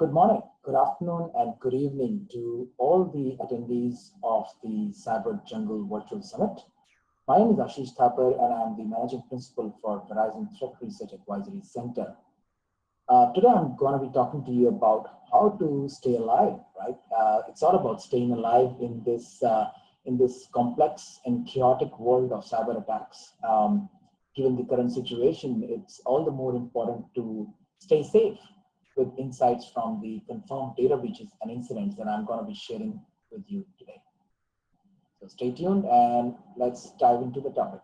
Good morning, good afternoon, and good evening to all the attendees of the Cyber Jungle Virtual Summit. My name is Ashish Thapar, and I'm the Managing Principal for Verizon Threat Research Advisory Center. Today, I'm going to be talking to you about how to stay alive, right? It's all about staying alive in this complex and chaotic world of cyber attacks. Given the current situation, it's all the more important to stay safe with insights from the confirmed data breaches and incidents that I'm going to be sharing with you today. So stay tuned and let's dive into the topic.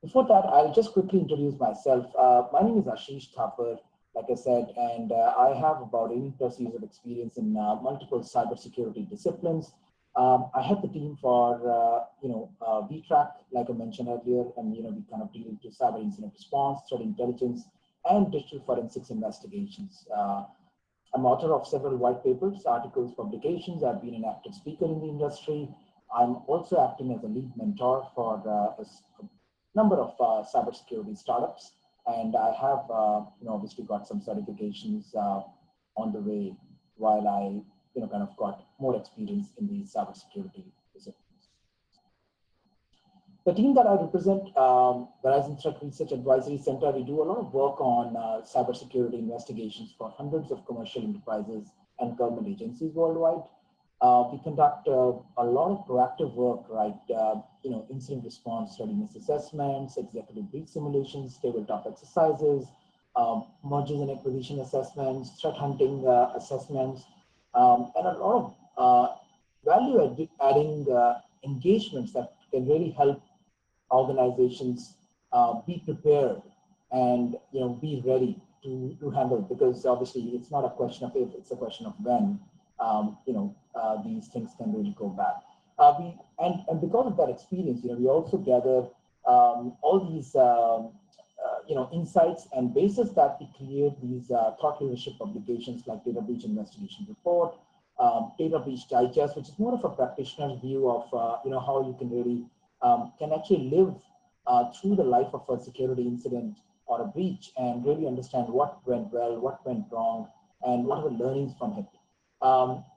Before that, I'll just quickly introduce myself. My name is Ashish Thapar, like I said, and I have about 80 plus years of experience in multiple cybersecurity disciplines. I have the team for, VTrack, like I mentioned earlier, and, we kind of deal into cyber incident response, threat intelligence, and digital forensics investigations. I'm author of several white papers, articles, publications. I've been an active speaker in the industry. I'm also acting as a lead mentor for a number of cybersecurity startups, and I have, obviously got some certifications on the way while I, kind of got more experience in the cybersecurity disciplines. The team that I represent, Verizon Threat Research Advisory Center, we do a lot of work on cybersecurity investigations for hundreds of commercial enterprises and government agencies worldwide. We conduct a lot of proactive work, right? Incident response readiness assessments, executive breach simulations, tabletop exercises, mergers and acquisition assessments, threat hunting assessments, and a lot of value-adding engagements that can really help organizations be prepared and be ready to handle it, because obviously it's not a question of if, it's a question of when these things can really go bad. And because of that experience, we also gather all these insights and basis that we create these thought leadership publications like Data Breach Investigation Report, Data Breach Digest, which is more of a practitioner's view of how you can really can actually live through the life of a security incident or a breach and really understand what went well, what went wrong, and what are the learnings from it.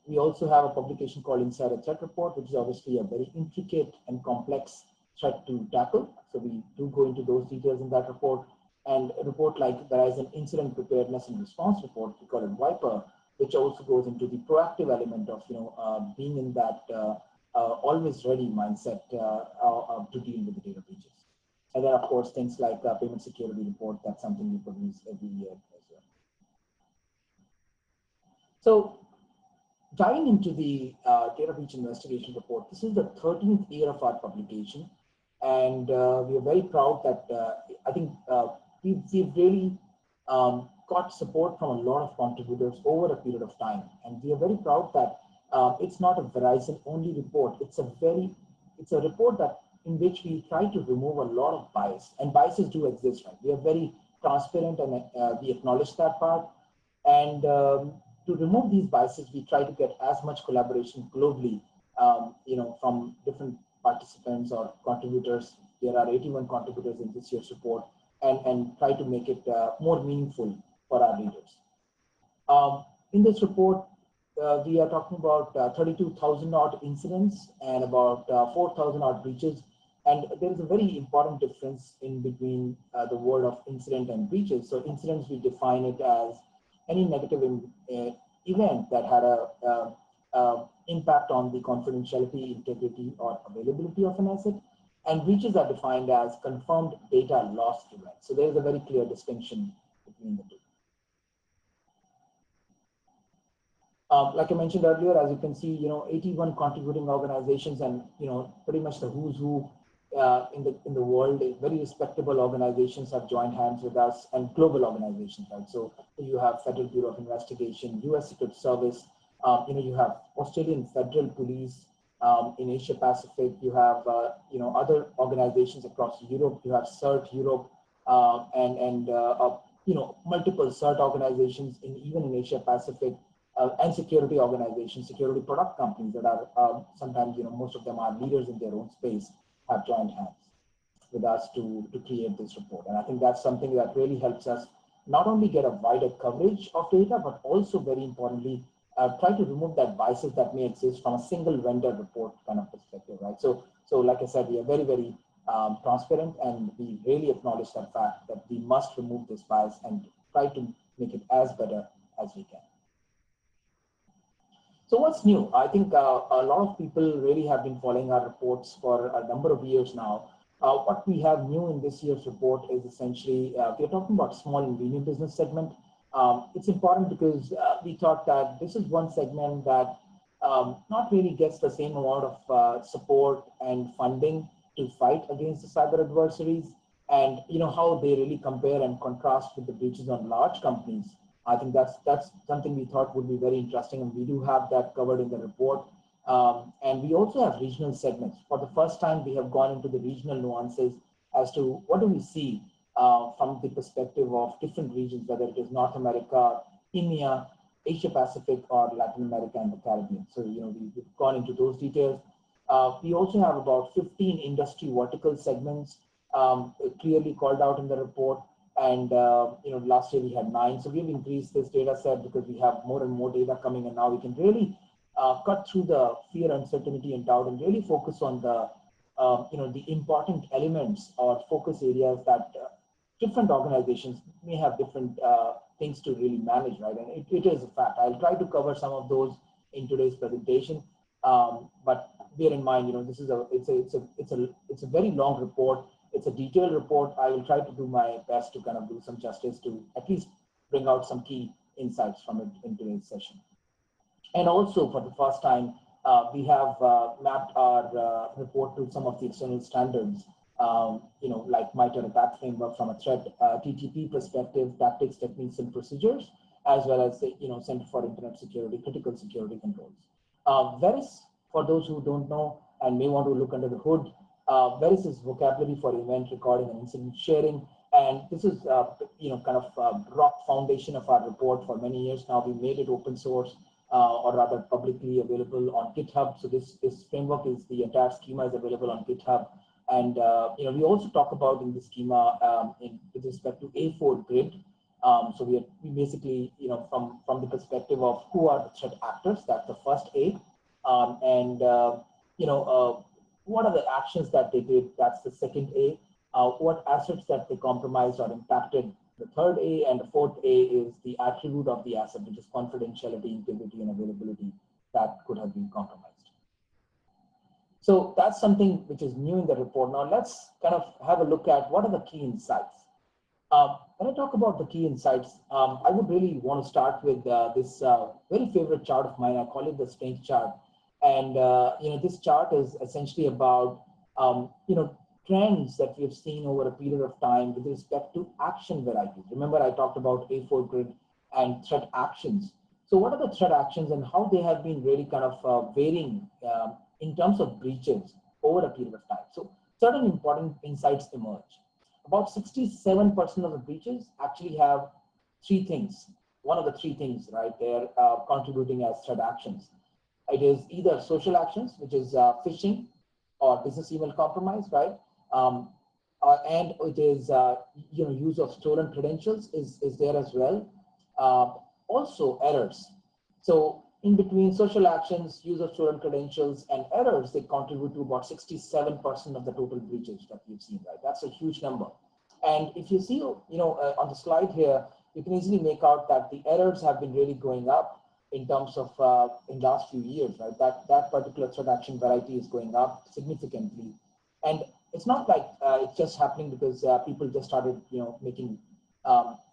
We also have a publication called Insider Threat Report, which is obviously a very intricate and complex threat to tackle. So we do go into those details in that report. And a report like there is an incident preparedness and response report, we call it Viper, which also goes into the proactive element of being in that always ready mindset to deal with the data breaches. And then, of course, things like payment security report, that's something we produce every year as well. So diving into the data breach investigation report, this is the 13th year of our publication. And we are very proud that I think we've really got support from a lot of contributors over a period of time. And we are very proud that it's not a Verizon only report. It's a report that in which we try to remove a lot of bias, and biases do exist, right? We are very transparent and we acknowledge that part. And to remove these biases, we try to get as much collaboration globally, from different participants or contributors. There are 81 contributors in this year's report, and try to make it more meaningful for our readers. In this report, we are talking about 32,000 odd incidents and about 4,000 odd breaches. And there is a very important difference in between the word of incident and breaches. So incidents, we define it as any negative event that had a impact on the confidentiality, integrity, or availability of an asset. And breaches are defined as confirmed data loss events. So there is a very clear distinction between the two. Like I mentioned earlier, as you can see, 81 contributing organizations, and pretty much the who's who in the world. Very respectable organizations have joined hands with us, and global organizations, right? So you have Federal Bureau of Investigation, U.S. Secret Service, you have Australian Federal Police in Asia Pacific. You have other organizations across Europe. You have CERT Europe, and multiple CERT organizations even in Asia Pacific. And security organizations, security product companies that are sometimes, most of them are leaders in their own space, have joined hands with us to create this report. And I think that's something that really helps us not only get a wider coverage of data, but also very importantly, try to remove that biases that may exist from a single vendor report kind of perspective, right? So like I said, we are very, very transparent, and we really acknowledge that fact that we must remove this bias and try to make it as better as we can. So what's new? I think a lot of people really have been following our reports for a number of years now. What we have new in this year's report is essentially, we're talking about small and medium business segment. It's important because we thought that this is one segment that not really gets the same amount of support and funding to fight against the cyber adversaries, and how they really compare and contrast with the breaches on large companies. I think that's something we thought would be very interesting, and we do have that covered in the report. And we also have regional segments. For the first time, we have gone into the regional nuances as to what do we see from the perspective of different regions, whether it is North America, EMEA, Asia Pacific, or Latin America and the Caribbean. So we've gone into those details. We also have about 15 industry vertical segments clearly called out in the report. And last year we had 9. So we've increased this data set because we have more and more data coming, and now we can really cut through the fear, uncertainty, and doubt, and really focus on the the important elements or focus areas that different organizations may have different things to really manage, right? And it is a fact. I'll try to cover some of those in today's presentation, but bear in mind, this is it's a very long report. It's a detailed report. I will try to do my best to kind of do some justice to at least bring out some key insights from it in today's session. And also, for the first time, we have mapped our report to some of the external standards, like MITRE ATT&CK framework from a threat TTP perspective, tactics, techniques, and procedures, as well as the Center for Internet Security, critical security controls. VERIS, for those who don't know and may want to look under the hood, VERIS is vocabulary for event recording and incident sharing, and this is kind of rock foundation of our report for many years now. We made it open source, or rather publicly available on GitHub. So this framework is the entire schema is available on GitHub, and we also talk about in the schema with respect to A4 grid. So we basically from the perspective of who are the threat actors. That's the first A, and what are the actions that they did? That's the second A. What assets that they compromised or impacted? The third A, and the fourth A is the attribute of the asset, which is confidentiality, integrity, and availability that could have been compromised. So that's something which is new in the report. Now let's kind of have a look at what are the key insights. When I talk about the key insights, I would really want to start with this very favorite chart of mine. I call it the strength chart. And this chart is essentially about trends that we have seen over a period of time with respect to action varieties. Remember, I talked about A4 grid and threat actions. So what are the threat actions and how they have been really kind of varying in terms of breaches over a period of time? So certain important insights emerge. About 67% of the breaches actually have 3 things. One of the 3 things, right? They're contributing as threat actions. It is either social actions, which is phishing or business email compromise, right? And it is use of stolen credentials is there as well. Also errors. So in between social actions, use of stolen credentials, and errors, they contribute to about 67% of the total breaches that we've seen, right? That's a huge number. And if you see, on the slide here, you can easily make out that the errors have been really going up in terms of in last few years, right? That particular threat action variety is going up significantly, and it's not like it's just happening because people just started, making,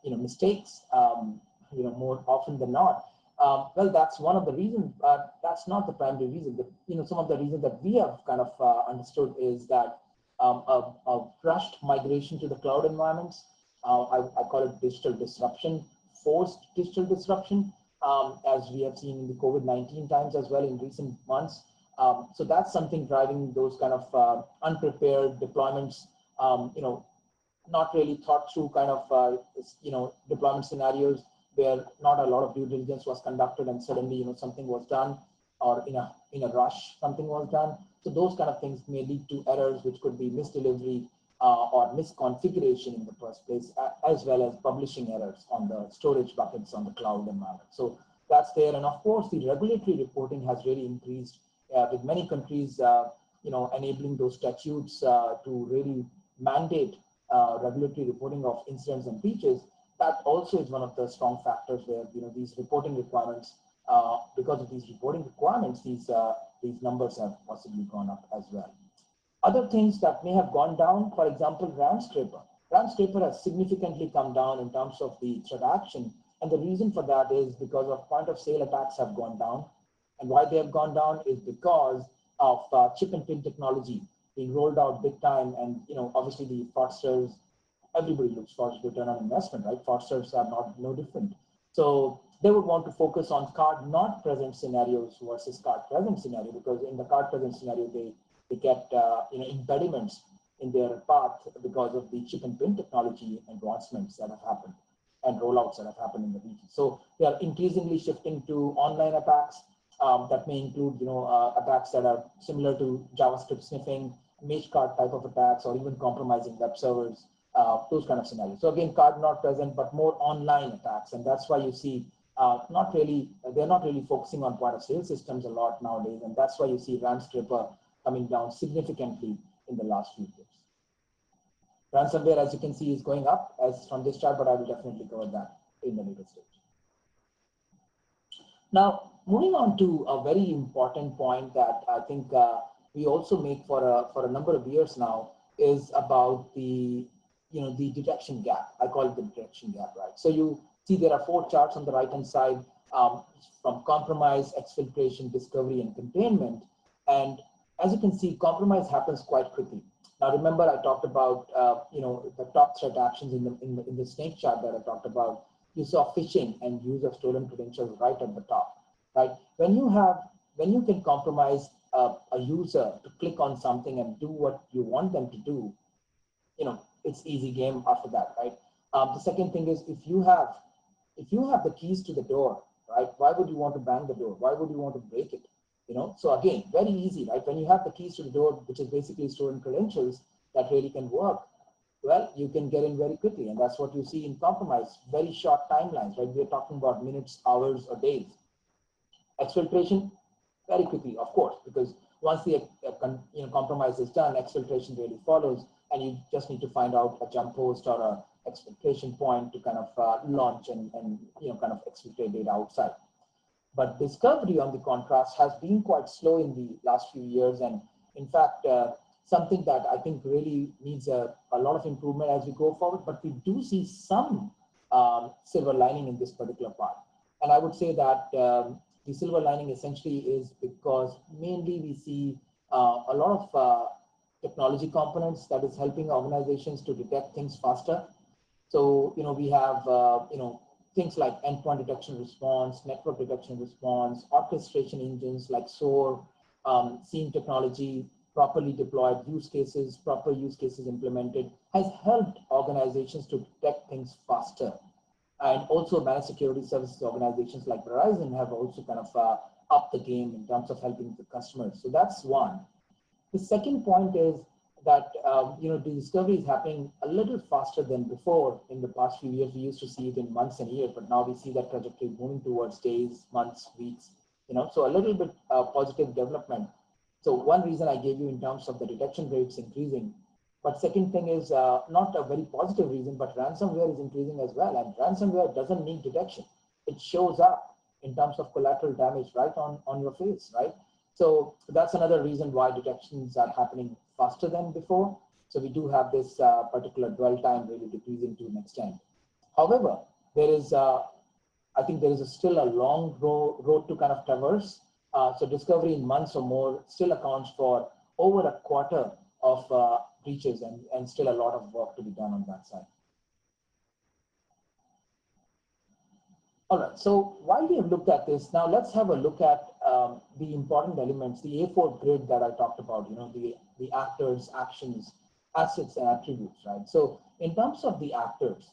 mistakes, more often than not. Well, that's one of the reasons, but that's not the primary reason. Some of the reasons that we have kind of understood is that a rushed migration to the cloud environments. I call it digital disruption, forced digital disruption. As we have seen in the COVID-19 times as well in recent months. So that's something driving those kind of unprepared deployments, not really thought through kind of, deployment scenarios where not a lot of due diligence was conducted and suddenly, something was done, or in a rush, something was done. So those kind of things may lead to errors, which could be misdelivery, or misconfiguration in the first place, as well as publishing errors on the storage buckets on the cloud environment. So that's there. And of course, the regulatory reporting has really increased with many countries, enabling those statutes to really mandate regulatory reporting of incidents and breaches. That also is one of the strong factors where these reporting requirements, because of these reporting requirements, these numbers have possibly gone up as well. Other things that may have gone down, for example, RAM scraper. RAM scraper has significantly come down in terms of the threat action. And the reason for that is because of point of sale attacks have gone down. And why they have gone down is because of chip and pin technology being rolled out big time. And obviously the fraudsters, everybody looks for return on investment, right? Fraudsters are no different. So they would want to focus on card not present scenarios versus card present scenario, because in the card present scenario, they get impediments in their path because of the chip and pin technology advancements that have happened and rollouts that have happened in the region. So they are increasingly shifting to online attacks that may include attacks that are similar to JavaScript sniffing, mage card type of attacks, or even compromising web servers, those kind of scenarios. So again, card not present, but more online attacks, and that's why you see they're not really focusing on point of sale systems a lot nowadays, and that's why you see RAM scraper coming down significantly in the last few years. Ransomware, as you can see, is going up as from this chart, but I will definitely cover that in the later stage. Now, moving on to a very important point that I think we also make for a number of years now is about the detection gap. I call it the detection gap, right? So you see there are 4 charts on the right-hand side from compromise, exfiltration, discovery, and containment. And as you can see, compromise happens quite quickly. Now, remember, I talked about the top threat actions in the snake chart that I talked about. You saw phishing and use of stolen credentials right at the top, right? When you can compromise a user to click on something and do what you want them to do, it's easy game after that, right? The second thing is if you have the keys to the door, right? Why would you want to bang the door? Why would you want to break it? So again, very easy, right? When you have the keys to the door, which is basically stolen credentials that really can work, well, you can get in very quickly. And that's what you see in compromise, very short timelines, right? We're talking about minutes, hours, or days. Exfiltration, very quickly, of course, because once the compromise is done, exfiltration really follows, and you just need to find out a jump host or a exfiltration point to kind of launch and kind of exfiltrate data outside. But discovery, on the contrast, has been quite slow in the last few years, and in fact, something that I think really needs a lot of improvement as we go forward. But we do see some silver lining in this particular part, and I would say that the silver lining essentially is because mainly we see a lot of technology components that is helping organizations to detect things faster. So we have things like endpoint detection response, network detection response, orchestration engines like SOAR, SIEM technology, properly deployed proper use cases implemented, has helped organizations to detect things faster. And also managed security services organizations like Verizon have also kind of upped the game in terms of helping the customers. So that's one. The second point is that the discovery is happening a little faster than before. In the past few years, we used to see it in months and years, but now we see that trajectory moving towards days, months, weeks. So a little bit positive development. So one reason I gave you in terms of the detection rates increasing, but second thing is not a very positive reason, but ransomware is increasing as well. And ransomware doesn't need detection; it shows up in terms of collateral damage right on your face, right? So that's another reason why detections are happening faster than before. So we do have this particular dwell time really decreasing to an extent. However, there is, I think there is still a long road to kind of traverse. So discovery in months or more still accounts for over a quarter of breaches, and still a lot of work to be done on that side. All right, so while we have looked at this, now let's have a look at the important elements, the A4 grid that I talked about, the actors, actions, assets, and attributes, right? So in terms of the actors,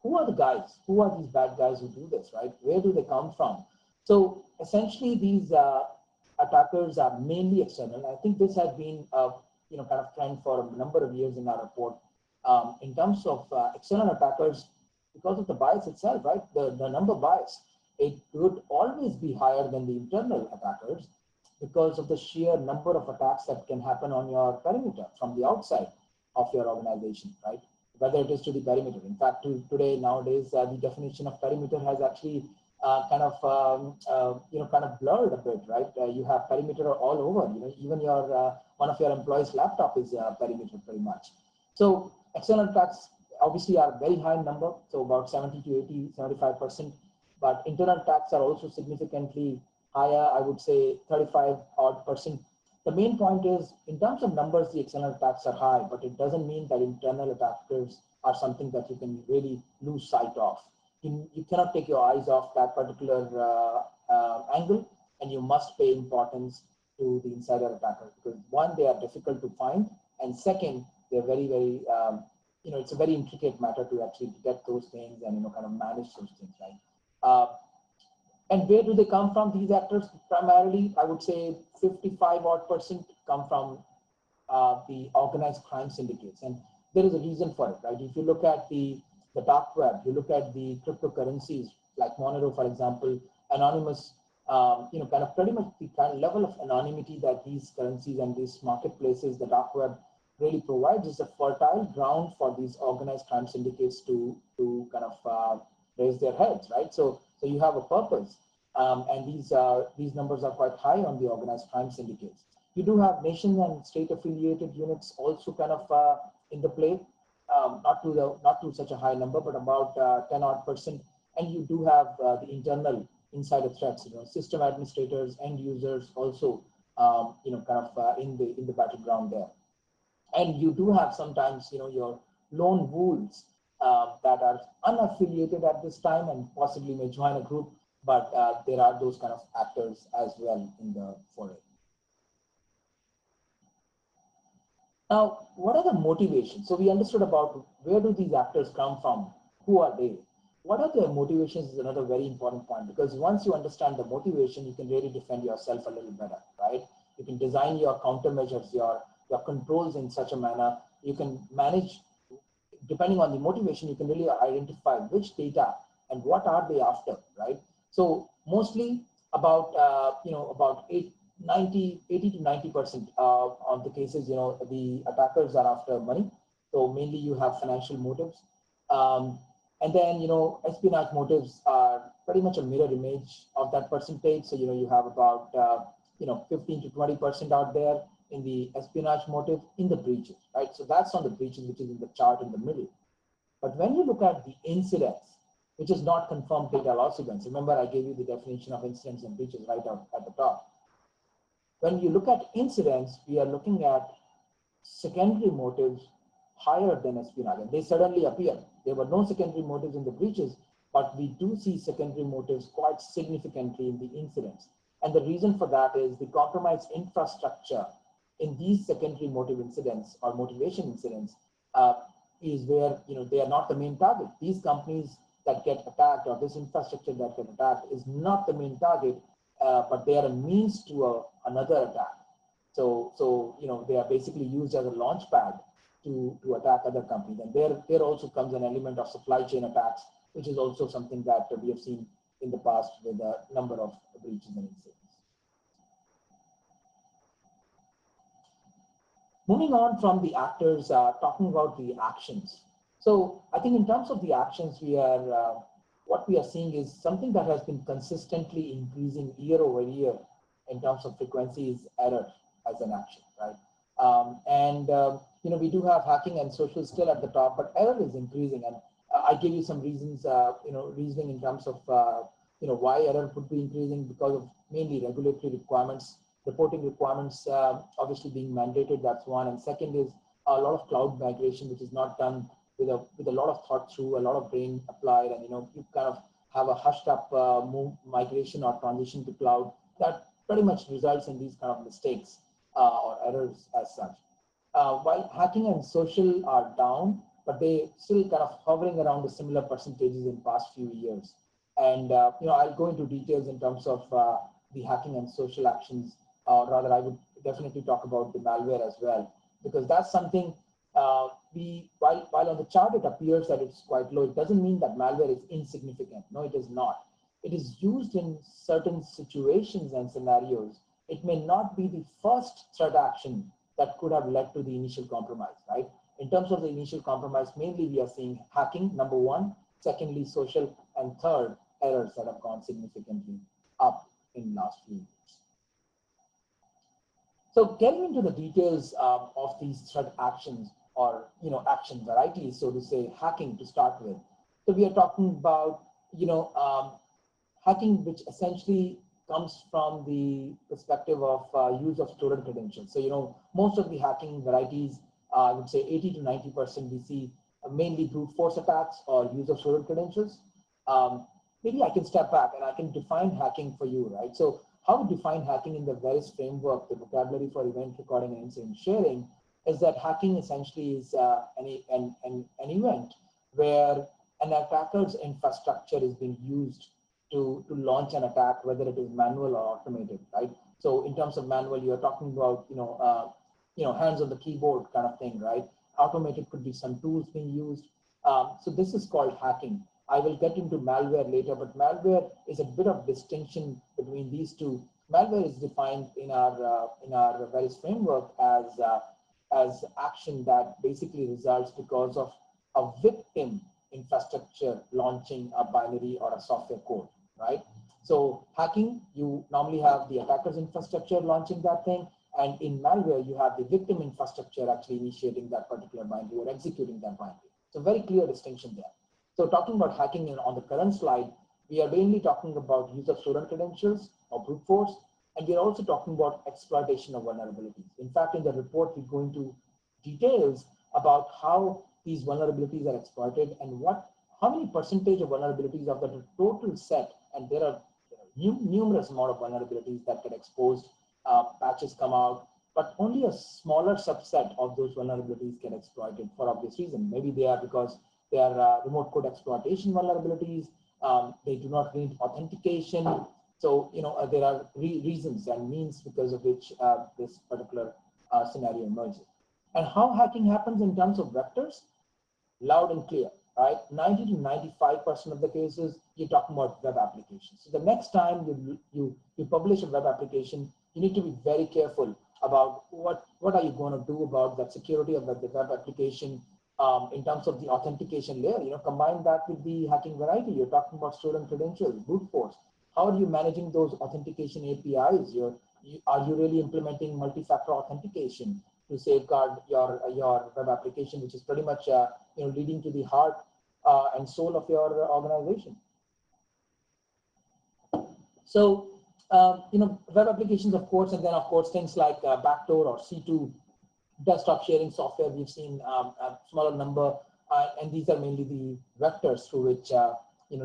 who are the guys? Who are these bad guys who do this, right? Where do they come from? So essentially these attackers are mainly external. I think this has been kind of trend for a number of years in our report. In terms of external attackers, because of the bias itself, right? The number bias, it would always be higher than the internal attackers because of the sheer number of attacks that can happen on your perimeter from the outside of your organization, right? Whether it is to the perimeter. In fact, today, nowadays, the definition of perimeter has actually kind of blurred a bit, right? You have perimeter all over. Even your one of your employees' laptop is perimeter pretty much. So external attacks obviously are very high number, so about 70 to 80, 75%. But internal attacks are also significantly higher. I would say 35 odd percent. The main point is, in terms of numbers, the external attacks are high, but it doesn't mean that internal attackers are something that you can really lose sight of. You cannot take your eyes off that particular angle, and you must pay importance to the insider attacker, because one, they are difficult to find, and second, they're very, very, it's a very intricate matter to actually detect those things and, kind of manage those things, right? And where do they come from, these actors? Primarily, I would say 55 odd percent come from the organized crime syndicates. And there is a reason for it, right? If you look at the dark web, you look at the cryptocurrencies like Monero, for example, anonymous, kind of pretty much the kind of level of anonymity that these currencies and these marketplaces, the dark web, really provides is a fertile ground for these organized crime syndicates to kind of raise their heads, right? So you have a purpose, and these numbers are quite high on the organized crime syndicates. You do have nation and state affiliated units also kind of in the play, not to such a high number, but about 10 odd percent. And you do have the internal insider threats, system administrators, end users also, kind of in the battleground there. And you do have sometimes, your lone wolves that are unaffiliated at this time and possibly may join a group, but there are those kind of actors as well in the foray. Now, what are the motivations? So we understood about where do these actors come from? Who are they? What are their motivations is another very important point, because once you understand the motivation, you can really defend yourself a little better, right? You can design your countermeasures, your controls in such a manner. You can manage, depending on the motivation, you can really identify which data and what are they after, right? So mostly about, about 80 to 90% of the cases, the attackers are after money. So mainly you have financial motives. And then, espionage motives are pretty much a mirror image of that percentage. So, you have about, 15 to 20% out there in the espionage motive in the breaches, right? So that's on the breaches, which is in the chart in the middle. But when you look at the incidents, which is not confirmed data loss events, remember I gave you the definition of incidents and breaches right out at the top. When you look at incidents, we are looking at secondary motives higher than espionage, and they suddenly appear. There were no secondary motives in the breaches, but we do see secondary motives quite significantly in the incidents. And the reason for that is the compromised infrastructure in these secondary motive incidents or motivation incidents is where they are not the main target. These companies that get attacked, or this infrastructure that get attacked, is not the main target, but they are a means to another attack. So they are basically used as a launch pad to attack other companies. And there also comes an element of supply chain attacks, which is also something that we have seen in the past with a number of breaches and incidents. Moving on from the actors, talking about the actions. So I think in terms of the actions, what we are seeing is something that has been consistently increasing year over year in terms of frequency is error as an action, right? We do have hacking and social still at the top, but error is increasing. And I give you some reasons, reasoning in terms of, why error could be increasing, because of mainly regulatory requirements, reporting requirements, obviously being mandated. That's one. And second is a lot of cloud migration, which is not done with a lot of thought through, a lot of brain applied, and you kind of have a hushed up migration or transition to cloud that pretty much results in these kind of mistakes or errors as such. While hacking and social are down, but they still kind of hovering around the similar percentages in past few years. And I'll go into details in terms of the hacking and social actions, or rather I would definitely talk about the malware as well, because that's something while on the chart it appears that it's quite low, it doesn't mean that malware is insignificant. No, it is not. It is used in certain situations and scenarios. It may not be the first threat action that could have led to the initial compromise, right? In terms of the initial compromise, mainly we are seeing hacking, number one, secondly, social, and third, errors that have gone significantly up in last few years. So getting into the details of these threat actions or action varieties, so to say, hacking to start with. So we are talking about hacking, which essentially comes from the perspective of use of stolen credentials. So most of the hacking varieties, I would say 80 to 90% we see mainly brute force attacks or use of stolen credentials. Maybe I can step back and I can define hacking for you, right? So how we define hacking in the various framework, the vocabulary for event recording and incident sharing, is that hacking essentially is an event where an attacker's infrastructure is being used to launch an attack, whether it is manual or automated, right? So in terms of manual, you're talking about hands on the keyboard kind of thing, right? Automated could be some tools being used. So this is called hacking. I will get into malware later, but malware is a bit of distinction between these two. Malware is defined in our various framework as action that basically results because of a victim infrastructure launching a binary or a software code, right? So hacking, you normally have the attacker's infrastructure launching that thing, and in malware, you have the victim infrastructure actually initiating that particular binary or executing that binary. So very clear distinction there. So talking about hacking on the current slide, we are mainly talking about use of stolen credentials or brute force, and we are also talking about exploitation of vulnerabilities. In fact, in the report, we go into details about how these vulnerabilities are exploited and how many percentage of vulnerabilities of the total set, and there are numerous amount of vulnerabilities that get exposed, patches come out, but only a smaller subset of those vulnerabilities get exploited for obvious reason. Maybe they are because they are remote code exploitation vulnerabilities. They do not need authentication. So there are reasons and means because of which this particular scenario emerges. And how hacking happens in terms of vectors? Loud and clear, right? 90 to 95% of the cases, you're talking about web applications. So the next time you publish a web application, you need to be very careful about what are you going to do about that security of the web application in terms of the authentication layer. Combine that with the hacking variety. You're talking about stolen credentials, brute force. How are you managing those authentication APIs? Are you really implementing multi-factor authentication to safeguard your web application, which is pretty much leading to the heart and soul of your organization? So web applications, of course, and then of course things like backdoor or C2 desktop sharing software. We've seen a smaller number, and these are mainly the vectors through which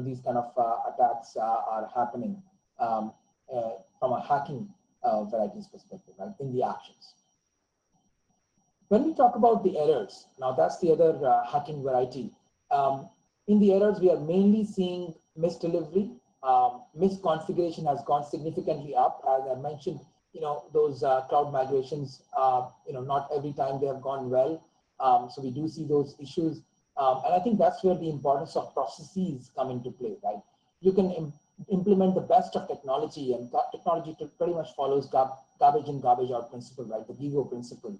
these kind of attacks are happening from a hacking varieties perspective, right, in the actions. When we talk about the errors, now that's the other hacking variety. In the errors, we are mainly seeing misdelivery. Misconfiguration has gone significantly up. As I mentioned, those cloud migrations, not every time they have gone well. So we do see those issues. And I think that's where the importance of processes come into play, right? You can implement the best of technology, and technology pretty much follows garbage in, garbage out principle, right? The GIGO principle.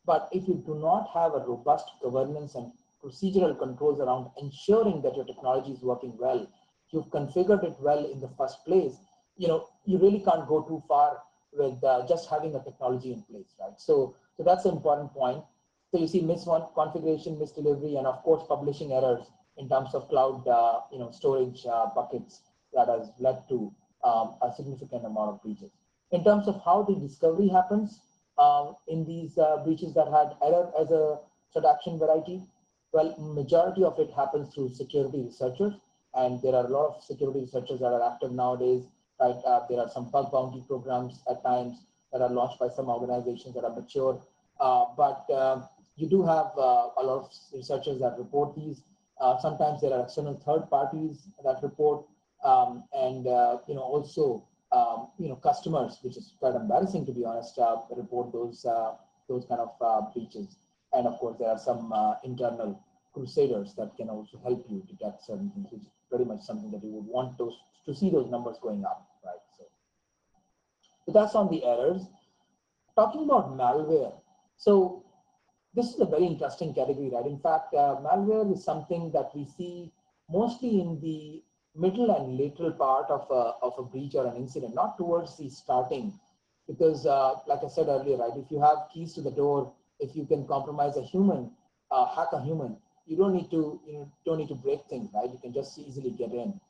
But if you do not have a robust governance and procedural controls around ensuring that your technology is working well, you've configured it well in the first place, you really can't go too far with just having a technology in place, right? So that's an important point. So you see misconfiguration, misdelivery, and of course publishing errors in terms of cloud, storage buckets that has led to a significant amount of breaches. In terms of how the discovery happens in these breaches that had error as a threat action variety, well, majority of it happens through security researchers, and there are a lot of security researchers that are active nowadays, right? There are some bug bounty programs at times that are launched by some organizations that are mature, but you do have a lot of researchers that report these. Sometimes there are external third parties that report, and also customers, which is quite embarrassing to be honest, report those kind of breaches. And of course, there are some internal crusaders that can also help you detect certain things, which is pretty much something that you would want to see those numbers going up, right? So that's on the errors. Talking about malware, so this is a very interesting category, right? In fact, malware is something that we see mostly in the middle and lateral part of a breach or an incident, not towards the starting. Because like I said earlier, right, if you have keys to the door, if you can compromise a human, hack a human, you don't need to break things, right? You can just easily get in.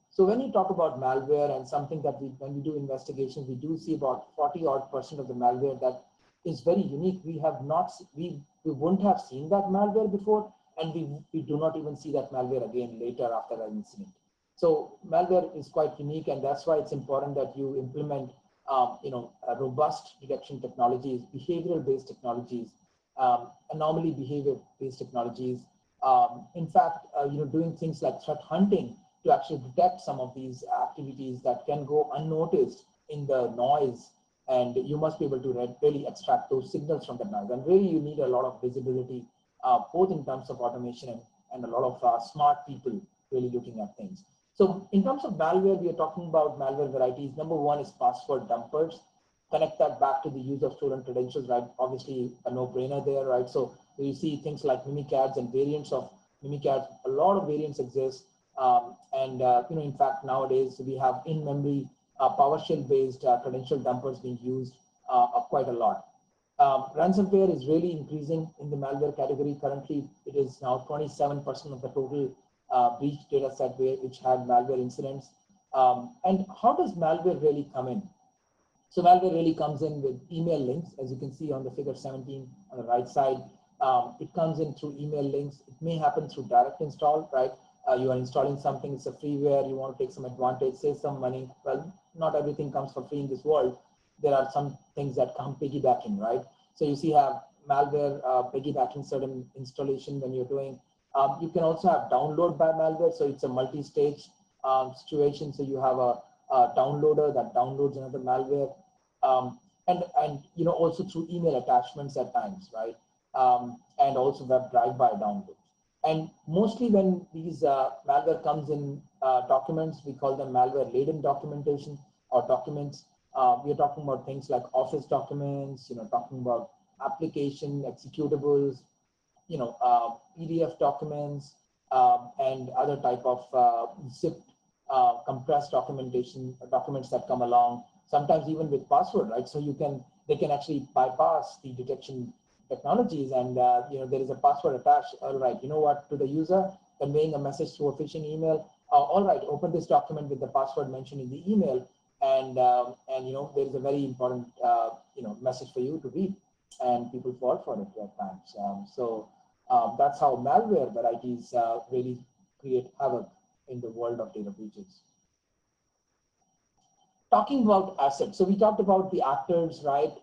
So when you talk about malware and something that when we do investigations, we do see about 40% of the malware that is very unique. We have not, we wouldn't have seen that malware before, and we do not even see that malware again later after an incident. So malware is quite unique, and that's why it's important that you implement robust detection technologies, behavioral-based technologies, anomaly behavior-based technologies. In fact, doing things like threat hunting to actually detect some of these activities that can go unnoticed in the noise, and you must be able to really extract those signals from the noise. And really, you need a lot of visibility, both in terms of automation and a lot of smart people really looking at things. So in terms of malware, we are talking about malware varieties. Number one is password dumpers. Connect that back to the use of stolen credentials, right? Obviously, a no-brainer there, right? So you see things like mimikatz and variants of mimikatz. A lot of variants exist. In fact, nowadays we have in-memory PowerShell-based credential dumpers being used quite a lot. Ransomware is really increasing in the malware category. Currently, it is now 27% of the total breach data set which had malware incidents. And how does malware really come in? So malware really comes in with email links, as you can see on the figure 17 on the right side. It comes in through email links. It may happen through direct install, right? You are installing something, it's a freeware, you want to take some advantage, save some money. Well, not everything comes for free in this world. There are some things that come piggybacking, right? So you see have malware piggybacking certain installation when you're doing. You can also have download by malware. So it's a multi-stage situation. So you have a downloader that downloads another malware. And also through email attachments at times, right? And also web drive-by downloads. And mostly when these malware comes in documents, we call them malware-laden documentation or documents. We are talking about things like office documents, talking about application executables, PDF documents, and other type of zipped compressed documents that come along. Sometimes even with password, right? So they can actually bypass the detection technologies, and there is a password attached. All right, you know what, to the user conveying a message through a phishing email. All right, open this document with the password mentioned in the email, and there is a very important message for you to read, and people fall for it at times. That's how malware varieties really create havoc in the world of data breaches. Talking about assets, so we talked about the actors, right?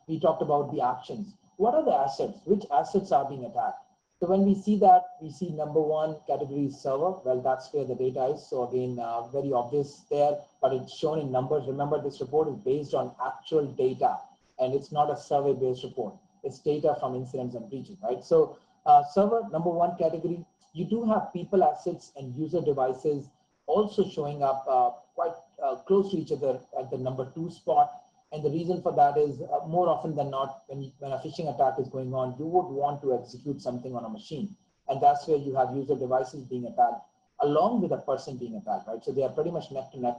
We talked about the actions. What are the assets? Which assets are being attacked? So when we see that, we see number one category is server. Well, that's where the data is. So again, very obvious there, but it's shown in numbers. Remember, this report is based on actual data, and it's not a survey-based report. It's data from incidents and breaches, right? So server, number one category. You do have people assets and user devices also showing up quite close to each other at the number two spot. And the reason for that is more often than not, when a phishing attack is going on, you would want to execute something on a machine. And that's where you have user devices being attacked along with a person being attacked, right? So they are pretty much neck to neck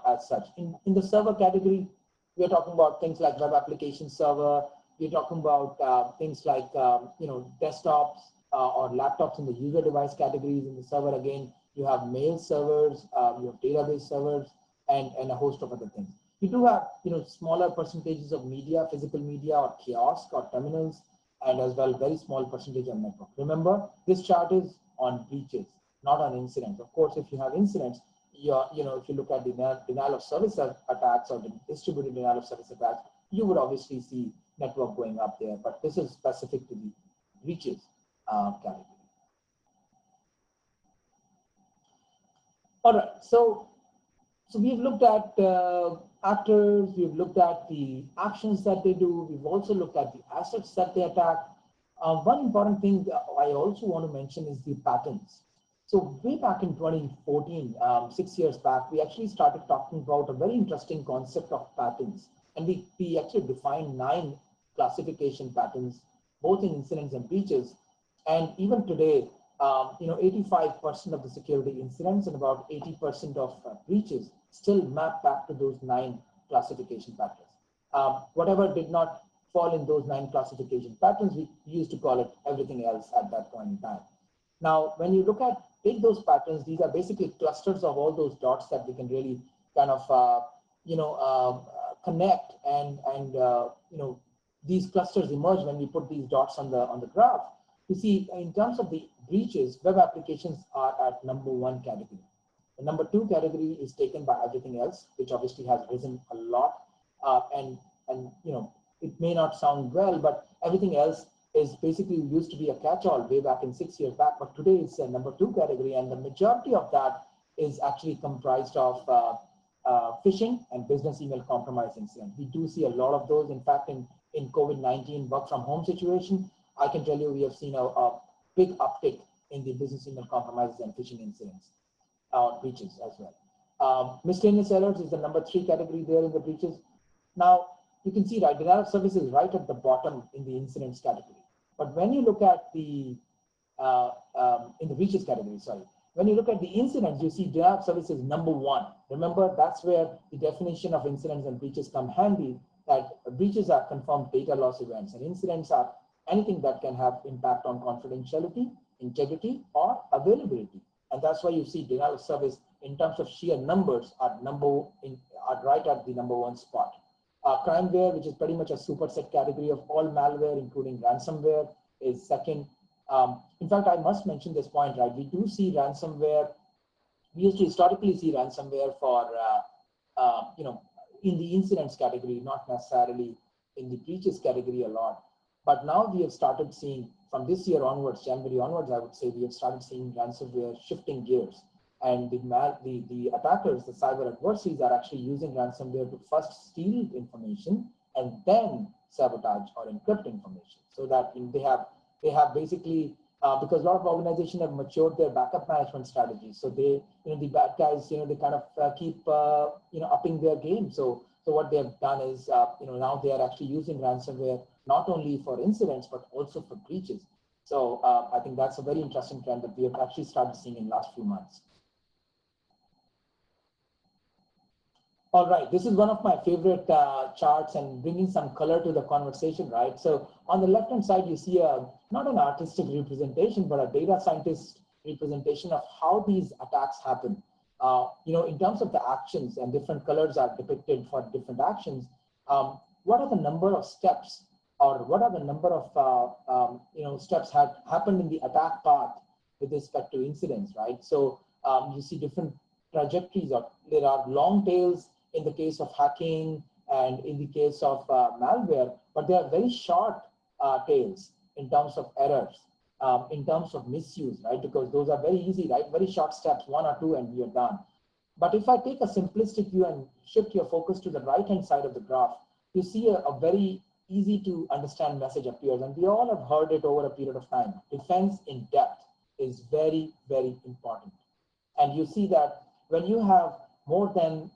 as such. In the server category, we are talking about things like web application server. We're talking about things like, desktops or laptops in the user device categories. In the server, again, you have mail servers, you have database servers, and a host of other things. You do have, smaller percentages of media, physical media or kiosk or terminals, and as well, very small percentage of network. Remember, this chart is on breaches, not on incidents. Of course, if you have incidents, if you look at denial of service attacks or the distributed denial of service attacks, you would obviously see network going up there, but this is specific to the breaches category. All right, so we've looked at actors, we've looked at the actions that they do, we've also looked at the assets that they attack. One important thing I also want to mention is the patterns. So way back in 2014, 6 years back, we actually started talking about a very interesting concept of patterns. And we actually defined 9 classification patterns, both in incidents and breaches. And even today, 85% of the security incidents and about 80% of breaches still map back to those 9 classification patterns. Whatever did not fall in those 9 classification patterns, we used to call it everything else at that point in time. Now, when you take those patterns, these are basically clusters of all those dots that we can really kind of, connect and these clusters emerge when we put these dots on the graph. You see, in terms of the breaches, web applications are at number 1 category. The number 2 category is taken by everything else, which obviously has risen a lot. And it may not sound well, but everything else is basically used to be a catch-all way back in 6 years back, but today it's a number 2 category, and the majority of that is actually comprised of phishing and business email compromise incidents. We do see a lot of those. In fact, in COVID-19 work from home situation, I can tell you we have seen a big uptick in the business email compromises and phishing incidents, breaches as well. Miscellaneous errors is the number 3 category there in the breaches. Now, you can see, right, denial of service is right at the bottom in the incidents category. But when you look at the, in the breaches category, sorry, when you look at the incidents, you see denial of service is number 1. Remember, that's where the definition of incidents and breaches come handy, that breaches are confirmed data loss events, and incidents are anything that can have impact on confidentiality, integrity, or availability. And that's why you see denial of service in terms of sheer numbers are right at the number 1 spot. Crimeware, which is pretty much a superset category of all malware, including ransomware, is second. In fact, I must mention this point, right? We do see ransomware. We used to historically see ransomware for, in the incidents category, not necessarily in the breaches category a lot. But now we have started seeing, from this year onwards, January onwards, I would say, we have started seeing ransomware shifting gears. And the attackers, the cyber adversaries, are actually using ransomware to first steal information and then sabotage or encrypt information. So that they have basically, because a lot of organizations have matured their backup management strategies. So they, the bad guys, they kind of keep, upping their game. So what they have done is, now they are actually using ransomware not only for incidents, but also for breaches. So I think that's a very interesting trend that we have actually started seeing in the last few months. All right, this is one of my favorite charts and bringing some color to the conversation, right? So on the left-hand side, you see not an artistic representation, but a data scientist representation of how these attacks happen. In terms of the actions, and different colors are depicted for different actions. What are the number of steps, or what are the number of steps had happened in the attack path with respect to incidents, right? So you see different trajectories, or there are long tails in the case of hacking and in the case of malware, but they are very short tails in terms of errors, in terms of misuse, right? Because those are very easy, right? Very short steps, 1 or 2, and you're done. But if I take a simplistic view and shift your focus to the right-hand side of the graph, you see a very easy to understand message appears, and we all have heard it over a period of time. Defense in depth is very, very important. And you see that when you have more than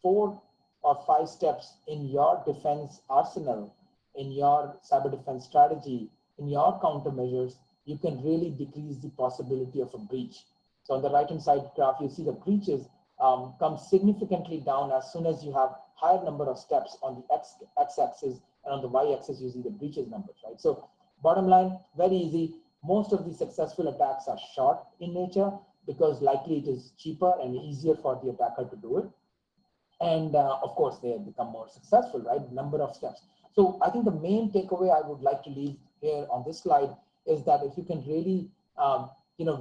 4 or 5 steps in your defense arsenal, in your cyber defense strategy, in your countermeasures, you can really decrease the possibility of a breach. So on the right-hand side graph, you see the breaches come significantly down as soon as you have higher number of steps on the x-axis, and on the y-axis, you see the breaches numbers, right? So bottom line, very easy. Most of the successful attacks are short in nature, because likely it is cheaper and easier for the attacker to do it. And of course, they have become more successful, right? Number of steps. So I think the main takeaway I would like to leave here on this slide is that if you can really,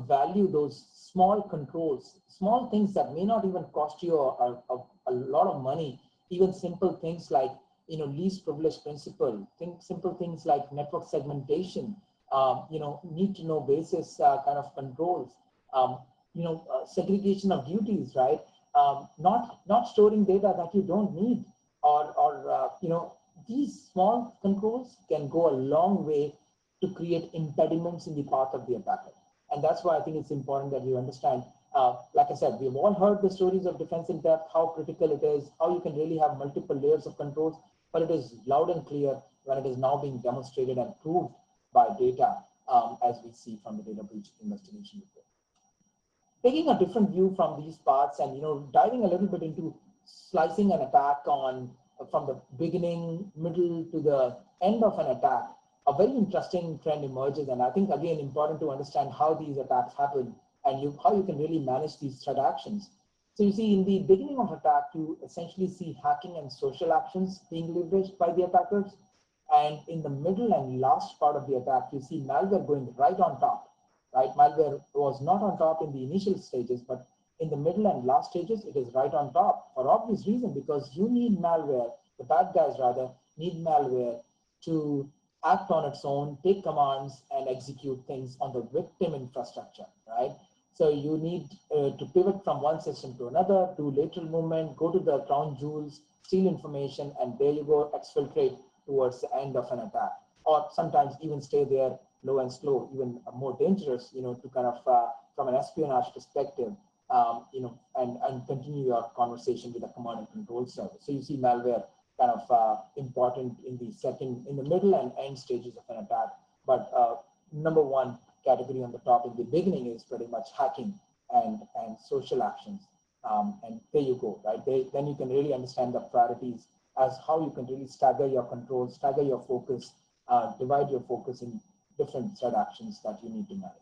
value those small controls, small things that may not even cost you a lot of money, even simple things like, least privilege principle, simple things like network segmentation, need to know basis kind of controls, segregation of duties, right? Not storing data that you don't need, or these small controls can go a long way to create impediments in the path of the attacker. And that's why I think it's important that you understand, like I said, we've all heard the stories of defense in depth, how critical it is, how you can really have multiple layers of controls, but it is loud and clear when it is now being demonstrated and proved by data, as we see from the data breach investigation report. Taking a different view from these parts and diving a little bit into slicing an attack on from the beginning, middle to the end of an attack, a very interesting trend emerges. And I think, again, important to understand how these attacks happen and how you can really manage these threat actions. So you see, in the beginning of attack, you essentially see hacking and social actions being leveraged by the attackers. And in the middle and last part of the attack, you see malware going right on top, right? Malware was not on top in the initial stages, but in the middle and last stages, it is right on top for obvious reason, because you need malware, the bad guys rather, need malware to act on its own, take commands, and execute things on the victim infrastructure, right? So you need to pivot from one system to another, do lateral movement, go to the crown jewels, steal information, and there you go, exfiltrate towards the end of an attack. Or sometimes even stay there low and slow, even more dangerous, to kind of, from an espionage perspective, and continue your conversation with a command and control server. So you see malware kind of important in the middle and end stages of an attack. But number one category on the top in the beginning is pretty much hacking and social actions. And there you go, right? Then you can really understand the priorities as how you can really stagger your controls, stagger your focus, divide your focus in different threat actions that you need to manage.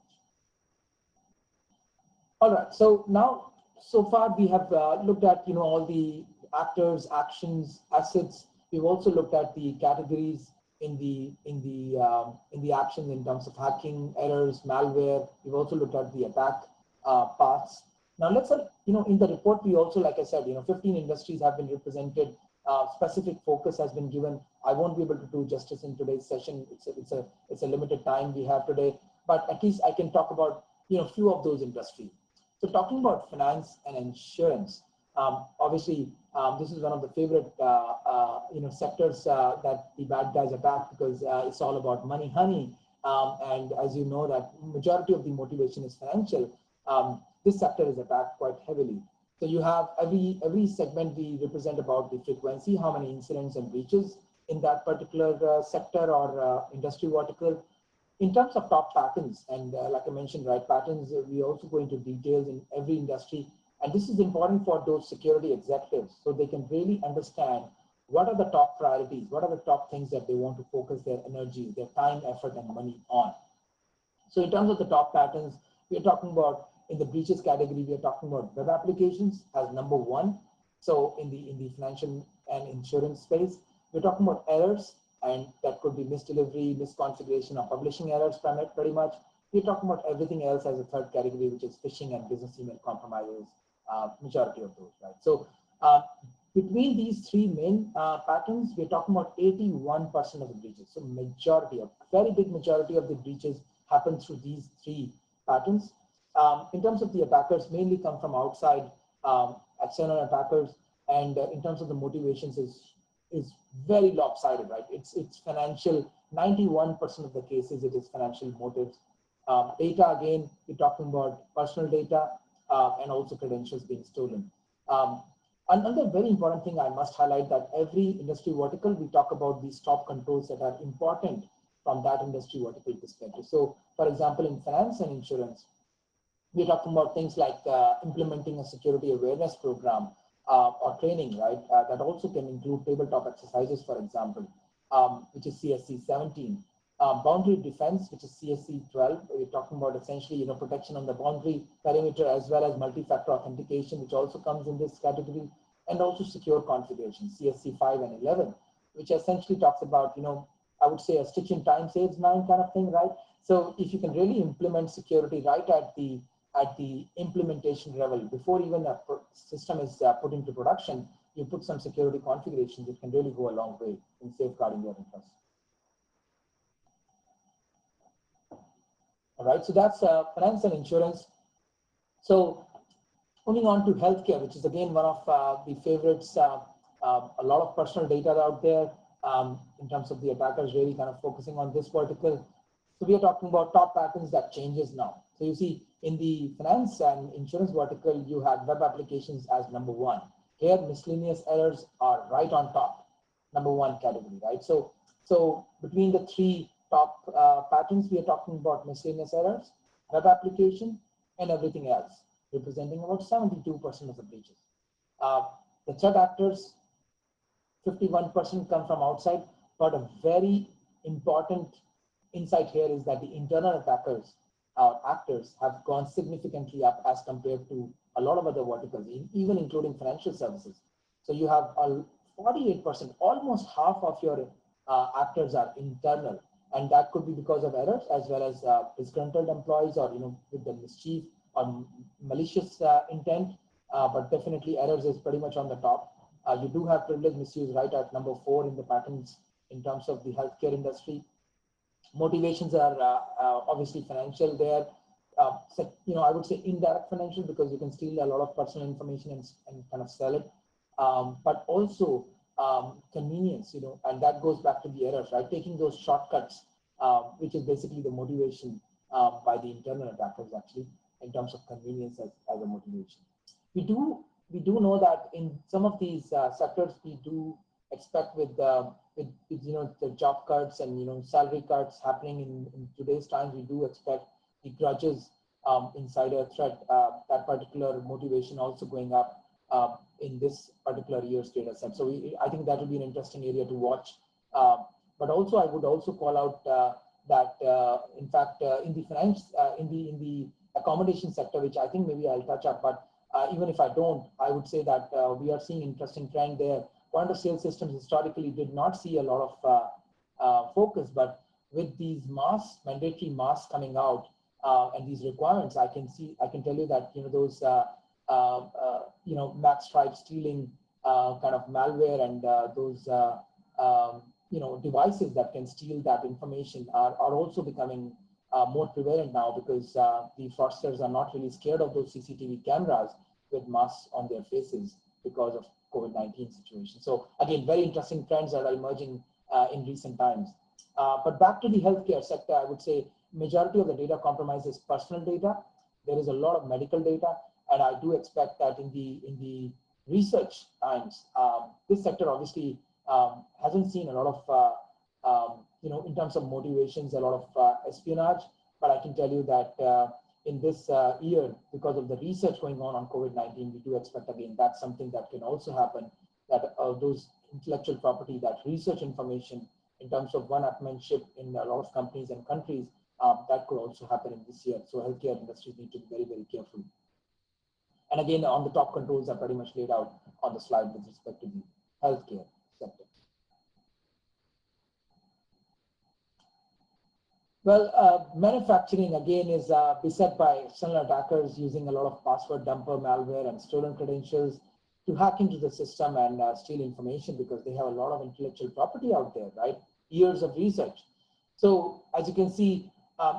All right, so now, so far we have looked at all the actors, actions, assets. We've also looked at the categories in the actions in terms of hacking, errors, malware. We've also looked at the attack paths. Now let's in the report we also, like I said, 15 industries have been represented. Specific focus has been given. I won't be able to do justice in today's session. It's a limited time we have today, but at least I can talk about a few of those industries. So talking about finance and insurance, obviously this is one of the favorite sectors that the bad guys attack, because it's all about money, honey, and as you know that majority of the motivation is financial. This sector is attacked quite heavily. So you have every segment we represent about the frequency, how many incidents and breaches in that particular sector or industry vertical. In terms of top patterns, and like I mentioned, right, patterns, we also go into details in every industry. And this is important for those security executives, so they can really understand what are the top priorities, what are the top things that they want to focus their energy, their time, effort, and money on. So in terms of the top patterns, we're talking about, in the breaches category, we are talking about web applications as number one. So in the financial and insurance space, we're talking about errors, and that could be misdelivery, misconfiguration, or publishing errors pretty much. We're talking about everything else as a third category, which is phishing and business email compromises, majority of those, right? So between these three main patterns, we're talking about 81% of the breaches. So majority, a very big majority of the breaches happen through these three patterns. In terms of the attackers, mainly come from outside, external attackers, and in terms of the motivations is very lopsided, right? It's financial. 91% of the cases it is financial motives. Data, again, we're talking about personal data and also credentials being stolen. Another very important thing I must highlight, that every industry vertical, we talk about these top controls that are important from that industry vertical perspective. So for example, in finance and insurance, we're talking about things like implementing a security awareness program or training, right? That also can include tabletop exercises, for example, which is CSC 17. Boundary defense, which is CSC 12. We're talking about essentially, protection on the boundary perimeter, as well as multi-factor authentication, which also comes in this category, and also secure configuration, CSC 5 and 11, which essentially talks about, I would say a stitch in time saves 9 kind of thing, right? So if you can really implement security right at the implementation level, before even a system is put into production, you put some security configurations, it can really go a long way in safeguarding your interests. All right, so that's finance and insurance. So moving on to healthcare, which is again one of the favorites. A lot of personal data out there in terms of the attackers really kind of focusing on this vertical. So we are talking about top patterns that changes now. So you see in the finance and insurance vertical, you had web applications as number one. Here, miscellaneous errors are right on top, number one category, right? So between the three top patterns, we are talking about miscellaneous errors, web application, and everything else, representing about 72% of the breaches. The threat actors, 51% come from outside, but a very important insight here is that the internal attackers actors have gone significantly up as compared to a lot of other verticals, even including financial services. So you have a 48%, almost half of your actors are internal, and that could be because of errors as well as disgruntled employees or with the mischief or malicious intent. But definitely errors is pretty much on the top. You do have privilege misuse right at number 4 in the patterns in terms of the healthcare industry. Motivations are obviously financial there. So, I would say indirect financial because you can steal a lot of personal information and kind of sell it. But also convenience, and that goes back to the errors, right? Taking those shortcuts, which is basically the motivation by the internal attackers actually in terms of convenience as a motivation. We do know that in some of these sectors, we do expect with the job cuts and salary cuts happening in today's times, we do expect the grudges insider threat, that particular motivation also going up in this particular year's data set. So I think that will be an interesting area to watch. But also I would also call out that in fact in the finance in the accommodation sector, which I think maybe I'll touch up, but even if I don't, I would say that we are seeing interesting trend there. Point of sale systems historically did not see a lot of focus, but with these mandatory masks coming out and these requirements, I can tell you that those Max Stripe stealing kind of malware and those devices that can steal that information are also becoming more prevalent now because the fraudsters are not really scared of those CCTV cameras with masks on their faces because of COVID-19 situation. So again, very interesting trends that are emerging in recent times. But back to the healthcare sector, I would say majority of the data compromises personal data. There is a lot of medical data, and I do expect that in the research times, this sector obviously hasn't seen a lot of in terms of motivations, a lot of espionage. But I can tell you that in this year, because of the research going on COVID-19, we do expect again that's something that can also happen. That those intellectual property, that research information, in terms of one-upmanship in a lot of companies and countries, that could also happen in this year. So healthcare industries need to be very, very careful. And again, on the top controls are pretty much laid out on the slide with respect to the healthcare sector. Well, manufacturing again is beset by external attackers using a lot of password dumper malware and stolen credentials to hack into the system and steal information because they have a lot of intellectual property out there, right? Years of research. So as you can see,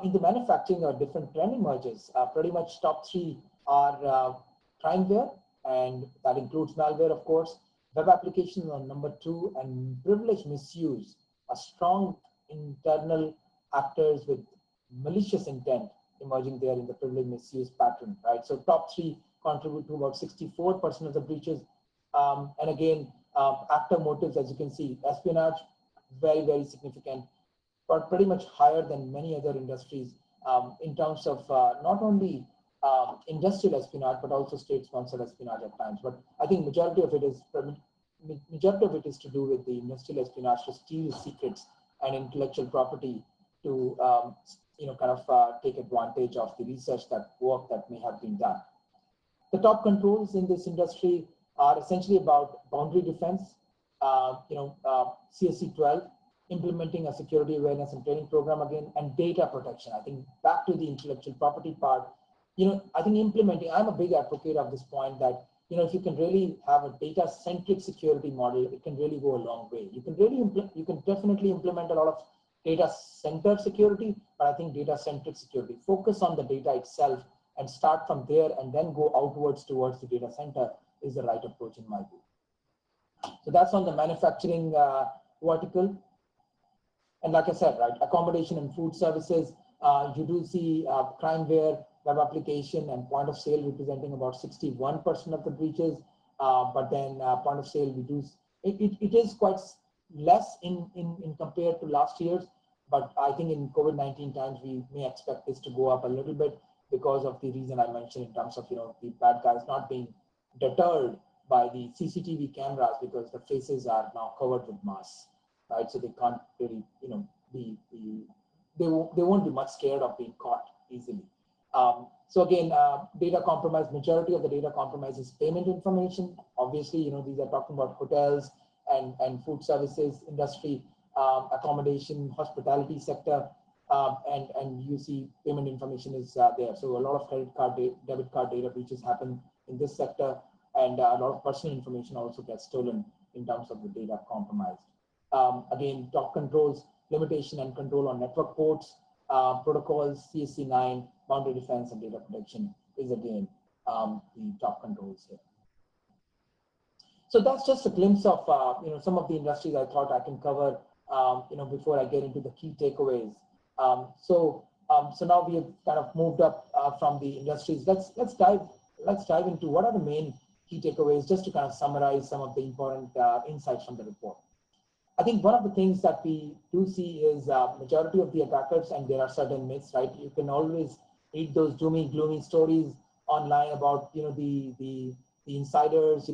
in the manufacturing, a different trend emerges. Pretty much top 3 are crimeware, and that includes malware, of course. Web applications on number 2, and privilege misuse, a strong internal actors with malicious intent emerging there in the privilege misuse pattern, right? So top 3 contribute to about 64% of the breaches. And again, actor motives, as you can see, espionage, very, very significant, but pretty much higher than many other industries in terms of not only industrial espionage, but also state-sponsored espionage at times. But I think majority of it is to do with the industrial espionage to steal secrets and intellectual property to kind of take advantage of the research work that may have been done. The top controls in this industry are essentially about boundary defense, CSC 12, implementing a security awareness and training program again, and data protection. I think back to the intellectual property part, I think implementing, I'm a big advocate of this point that, if you can really have a data-centric security model, it can really go a long way. You can definitely implement a lot of data-centered security, but I think data-centric security, focus on the data itself and start from there and then go outwards towards the data center is the right approach in my view. So that's on the manufacturing vertical. And like I said, right, accommodation and food services, you do see crimeware, web application, and point of sale representing about 61% of the breaches. But then point of sale, we do it is quite less in compared to last year's. But I think in COVID-19 times, we may expect this to go up a little bit because of the reason I mentioned in terms of the bad guys not being deterred by the CCTV cameras because the faces are now covered with masks, right? So they can't really they won't be much scared of being caught easily. So again, data compromise. Majority of the data compromise is payment information. Obviously, these are talking about hotels and food services industry, accommodation, hospitality sector, and you see payment information is there. So a lot of credit card, debit card data breaches happen in this sector, and a lot of personal information also gets stolen in terms of the data compromised. Again, top controls, limitation and control on network ports, protocols, CSC9, boundary defense, and data protection is again the top controls here. So that's just a glimpse of some of the industries I thought I can cover before I get into the key takeaways. So now we have kind of moved up from the industries. Let's dive into what are the main key takeaways, just to kind of summarize some of the important insights from the report. I think one of the things that we do see is majority of the attackers, and there are certain myths, right? You can always read those doomy, gloomy stories online about the insiders,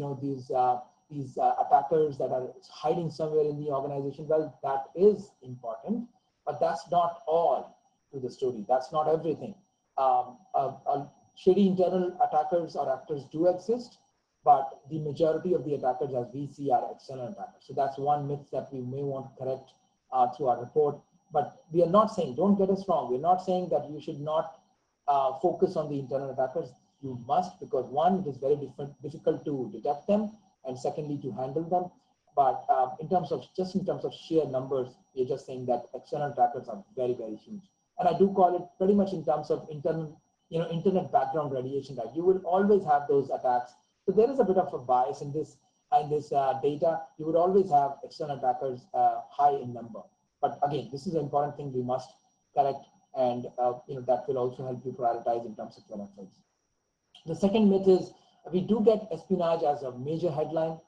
these attackers that are hiding somewhere in the organization. Well, that is important, but that's not all to the story. That's not everything. Shady internal attackers or actors do exist, but the majority of the attackers, as we see, are external attackers. So that's one myth that we may want to correct through our report. But we are not saying, don't get us wrong, we're not saying that you should not focus on the internal attackers. You must, because one, it is very difficult to detect them, and secondly, to handle them. But in terms of sheer numbers, we're just saying that external attackers are very, very huge. And I do call it pretty much in terms of internet background radiation, right? You will always have those attacks. So there is a bit of a bias in this data. You would always have external attackers high in number. But again, this is an important thing we must correct, and that will also help you prioritize in terms of your efforts. The second myth is we do get espionage as a major headline,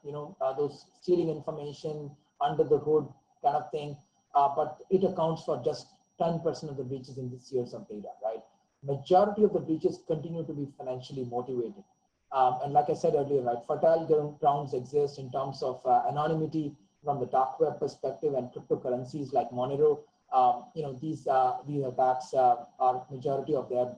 those stealing information under the hood kind of thing, but it accounts for just 10% of the breaches in this year's of data, right? Majority of the breaches continue to be financially motivated. And like I said earlier, right, fertile grounds exist in terms of anonymity from the dark web perspective, and cryptocurrencies like Monero. These attacks are majority of them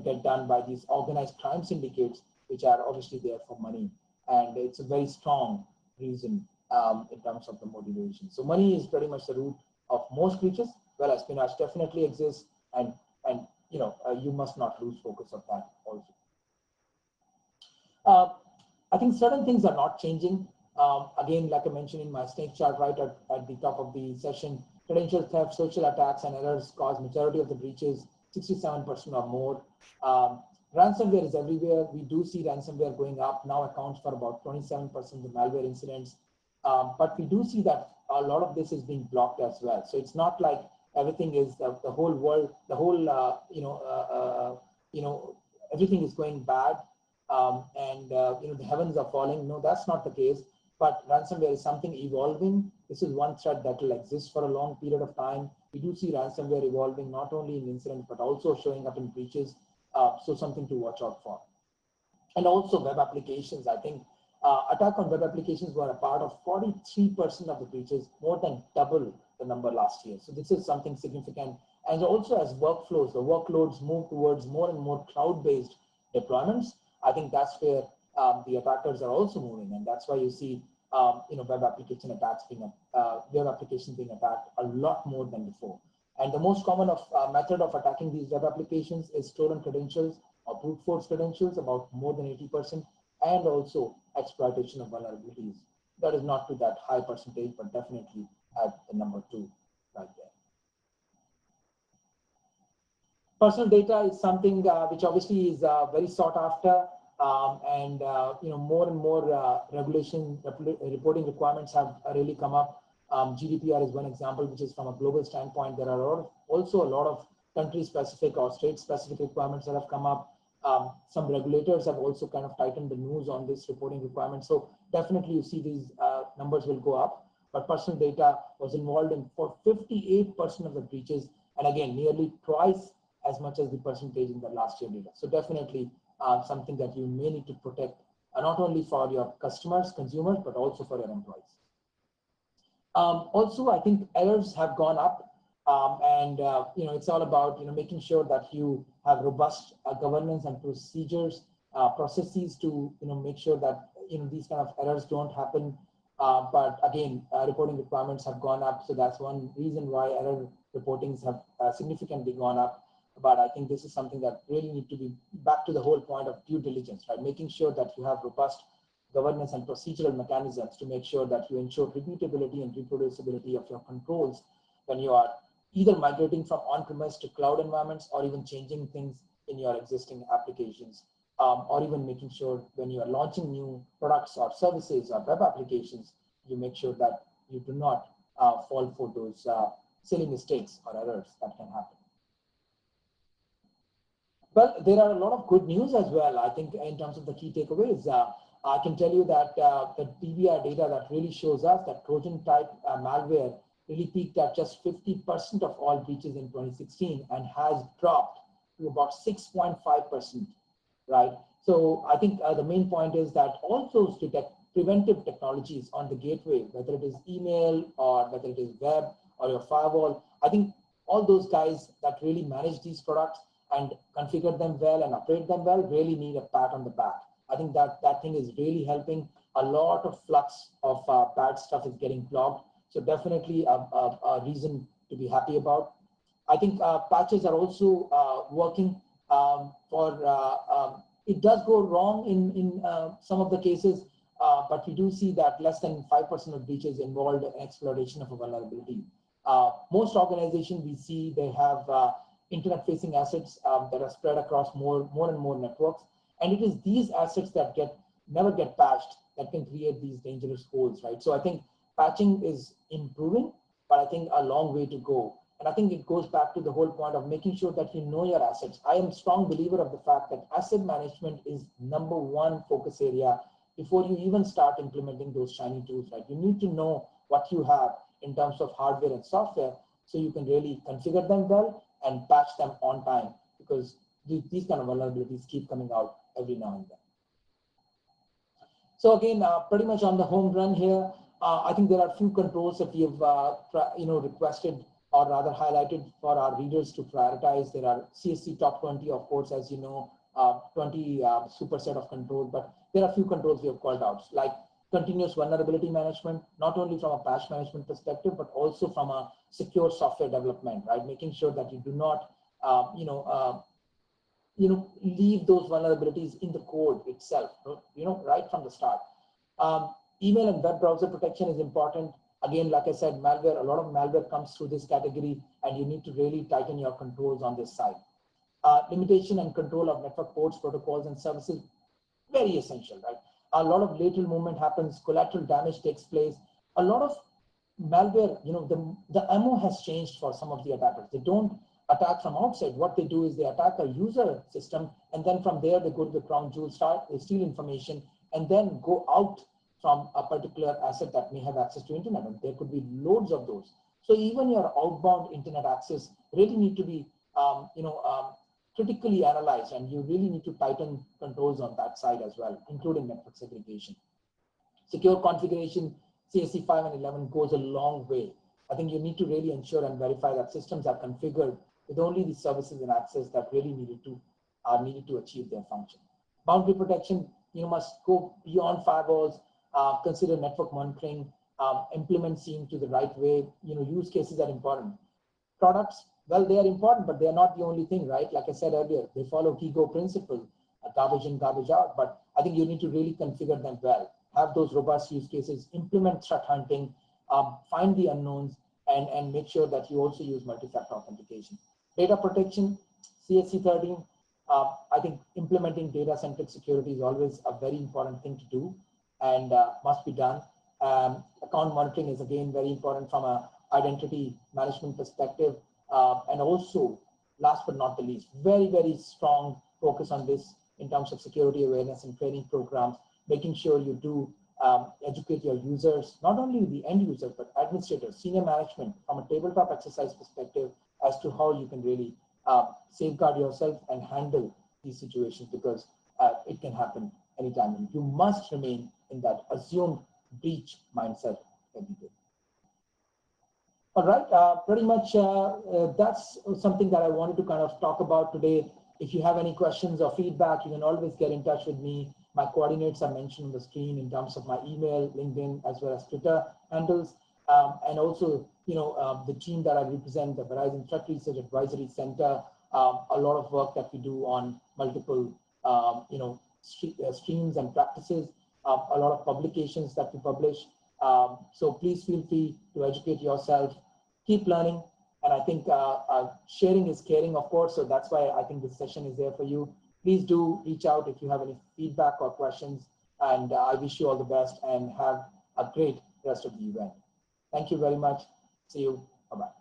get done by these organized crime syndicates, which are obviously there for money, and it's a very strong reason in terms of the motivation. So money is pretty much the root of most breaches. Well, espionage definitely exists, and you must not lose focus of that also. I think certain things are not changing. Again, like I mentioned in my snake chart right at the top of the session, credential theft, social attacks, and errors cause majority of the breaches, 67% or more. Ransomware is everywhere. We do see ransomware going up, now accounts for about 27% of the malware incidents. But we do see that a lot of this is being blocked as well. So it's not like everything is the whole world, the whole everything is going bad, and the heavens are falling. No, that's not the case. But ransomware is something evolving. This is one threat that will exist for a long period of time. We do see ransomware evolving not only in incidents but also showing up in breaches. So something to watch out for. And also web applications. I think attack on web applications were a part of 43% of the breaches, more than double the number last year. So this is something significant. And also as workflows, the workloads move towards more and more cloud-based deployments, I think that's where the attackers are also moving, and that's why you see web application attacks web applications being attacked a lot more than before. And the most common method of attacking these web applications is stolen credentials or brute force credentials, about more than 80%, and also exploitation of vulnerabilities. That is not to that high percentage, but definitely at the number 2 right there. Personal data is something which obviously is very sought after, and more and more reporting requirements have really come up. GDPR is one example, which is from a global standpoint. There are also a lot of country-specific or state-specific requirements that have come up. Some regulators have also kind of tightened the news on this reporting requirement. So definitely you see these numbers will go up. But personal data was involved in for 58% of the breaches, and again, nearly twice as much as the percentage in the last year data. So definitely something that you may need to protect, not only for your customers, consumers, but also for your employees. Also, I think errors have gone up, and it's all about making sure that you have robust governance and procedures, processes to make sure that these kind of errors don't happen. But again, reporting requirements have gone up, so that's one reason why error reportings have significantly gone up. But I think this is something that really need to be back to the whole point of due diligence, right? Making sure that you have robust governance and procedural mechanisms to make sure that you ensure repeatability and reproducibility of your controls when you are either migrating from on-premise to cloud environments, or even changing things in your existing applications, or even making sure when you are launching new products or services or web applications, you make sure that you do not fall for those silly mistakes or errors that can happen. Well, there are a lot of good news as well. I think in terms of the key takeaways, I can tell you that the DBR data that really shows us that Trojan type malware really peaked at just 50% of all breaches in 2016 and has dropped to about 6.5%, right? So I think the main point is that all those preventive technologies on the gateway, whether it is email or whether it is web or your firewall, I think all those guys that really manage these products and configure them well and operate them well really need a pat on the back. I think that thing is really helping. A lot of flux of bad stuff is getting clogged. So definitely a reason to be happy about. I think patches are also working it does go wrong in some of the cases, but we do see that less than 5% of breaches involved an exploitation of a vulnerability. Most organizations we see, they have internet-facing assets that are spread across more and more networks. And it is these assets that never get patched that can create these dangerous holes, right? So I think patching is improving, but I think a long way to go. And I think it goes back to the whole point of making sure that you know your assets. I am a strong believer of the fact that asset management is #1 focus area before you even start implementing those shiny tools, right? You need to know what you have in terms of hardware and software so you can really configure them well and patch them on time, because these kind of vulnerabilities keep coming out every now and then. So again, pretty much on the home run here, I think there are a few controls that we have requested or rather highlighted for our readers to prioritize. There are CSC top 20, of course, as you know, 20 superset of controls, but there are a few controls we have called out, like continuous vulnerability management, not only from a patch management perspective, but also from a secure software development, right? Making sure that you do not, leave those vulnerabilities in the code itself, right from the start. Email and web browser protection is important. Again, like I said, malware, a lot of malware comes through this category, and you need to really tighten your controls on this side. Limitation and control of network ports, protocols, and services, very essential, right? A lot of lateral movement happens, collateral damage takes place. A lot of malware, the ammo has changed for some of the attackers. They don't attack from outside. What they do is they attack a user system, and then from there they go to the crown jewel, they steal information, and then go out from a particular asset that may have access to internet, and there could be loads of those. So even your outbound internet access really need to be, critically analyzed, and you really need to tighten controls on that side as well, including network segregation. Secure configuration, CSC 5 and 11 goes a long way. I think you need to really ensure and verify that systems are configured with only the services and access that really are needed to achieve their function. Boundary protection, you must go beyond firewalls, consider network monitoring, implement SIEM to the right way. Use cases are important. Products, well, they are important, but they are not the only thing, right? Like I said earlier, they follow KIGO principle, garbage in, garbage out, but I think you need to really configure them well, have those robust use cases, implement threat hunting, find the unknowns, and make sure that you also use multi-factor authentication. Data protection, CSC 13, I think implementing data-centric security is always a very important thing to do and must be done. account monitoring is again very important from a identity management perspective. And also, last but not the least, very, very strong focus on this in terms of security awareness and training programs, making sure you do educate your users, not only the end users, but administrators, senior management from a tabletop exercise perspective as to how you can really safeguard yourself and handle these situations, because it can happen anytime. And you must remain in that assumed breach mindset every day. All right, pretty much that's something that I wanted to kind of talk about today. If you have any questions or feedback, you can always get in touch with me. My coordinates are mentioned on the screen in terms of my email, LinkedIn, as well as Twitter handles. And also, the team that I represent, the Verizon Threat Research Advisory Center, a lot of work that we do on multiple, streams and practices, a lot of publications that we publish. So please feel free to educate yourself, keep learning. And I think sharing is caring, of course. So that's why I think this session is there for you. Please do reach out if you have any feedback or questions. And I wish you all the best and have a great rest of the event. Thank you very much. See you. Bye-bye.